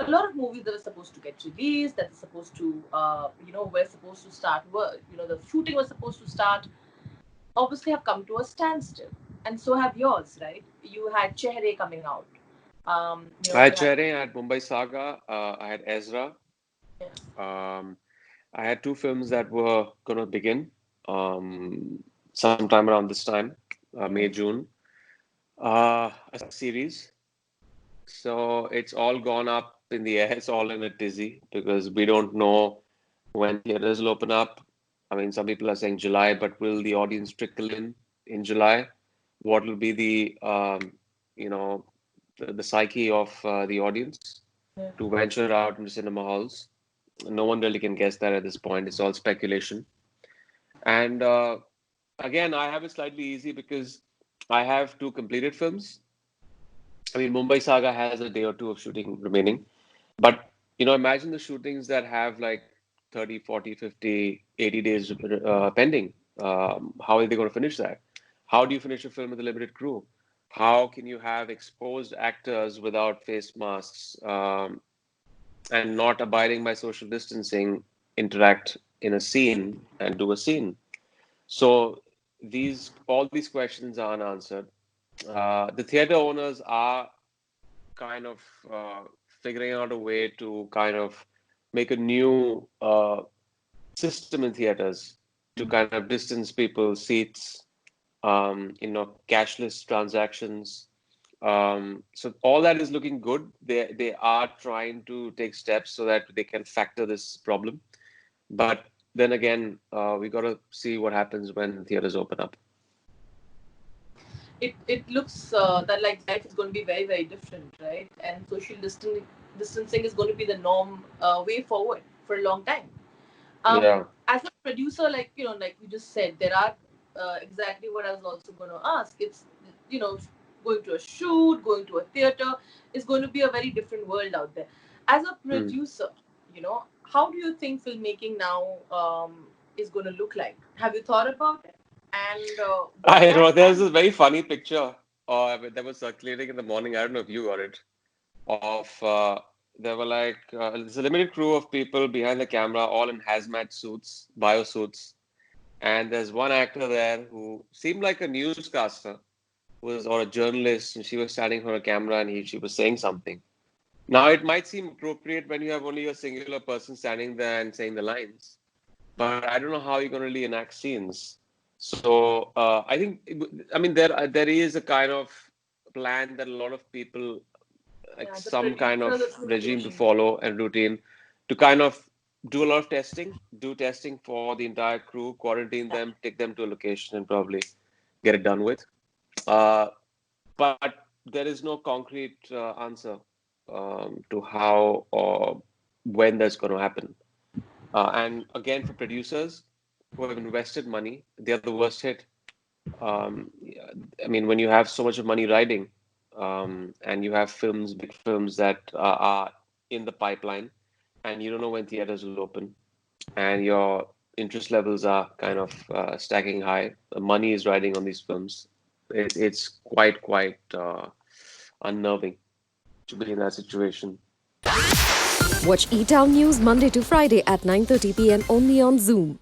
a lot of movies that were supposed to get released, that are supposed to, were supposed to start work. The shooting was supposed to start. Obviously, have come to a standstill, and so have yours, right? You had Chehre coming out. I had You had. Chehre, I had Mumbai Saga, I had Ezra. Yeah. Um, I had two films that were going to begin sometime around this time, May, June. A series. So it's all gone up in the air. It's all in a dizzy because we don't know when theaters will open up. I mean, some people are saying July, but will the audience trickle in July? What will be you know, the psyche of the audience Yeah. to venture out into cinema halls? No one really can guess that at this point. It's all speculation. And again, I have it slightly easy because I have two completed films. I mean, Mumbai Saga has a day or two of shooting remaining. But, imagine the shootings that have like 30, 40, 50, 80 days pending. How are they going to finish that? How do you finish a film with a limited crew? How can you have exposed actors without face masks and not abiding by social distancing interact in a scene and do a scene? So all these questions are unanswered. The theater owners are kind of figuring out a way to kind of make a new system in theaters to kind of distance people's seats, cashless transactions. So all that is looking good. They are trying to take steps so that they can factor this problem. But then again, we got to see what happens when theaters open up. It looks that like life is going to be very very different, right? And social distancing is going to be the norm way forward for a long time. Yeah. As a producer, like you just said, there are exactly what I was also going to ask. It's you know going to a shoot, going to a theater is going to be a very different world out there. As a Hmm. producer, how do you think filmmaking now is going to look like? Have you thought about it? And what I kind know of there's time? this very funny picture that was circulating in the morning. I don't know if you got it. Of There were like there's a limited crew of people behind the camera, all in hazmat suits, bio suits, and there's one actor there who seemed like a newscaster, or a journalist, and she was standing for a camera and she was saying something. Now it might seem appropriate when you have only a singular person standing there and saying the lines, but I don't know how you're going to really enact scenes. So I think, I mean, there is a kind of plan that a lot of people like Yeah, the some kind of producer, the regime to filmmaking. follow and routine to kind of do a lot of testing, do testing for the entire crew, quarantine Yeah. them, take them to a location, and probably get it done with. Uh, but there is no concrete answer to how or when that's going to happen. And again, for producers who have invested money, they're the worst hit. Yeah, I mean, when you have so much of money riding, and you have films, big films that are in the pipeline, and you don't know when theaters will open, and your interest levels are kind of stacking high, the money is riding on these films. It's quite unnerving to be in that situation. Watch E-Town News Monday to Friday at 9:30 p.m. only on Zoom.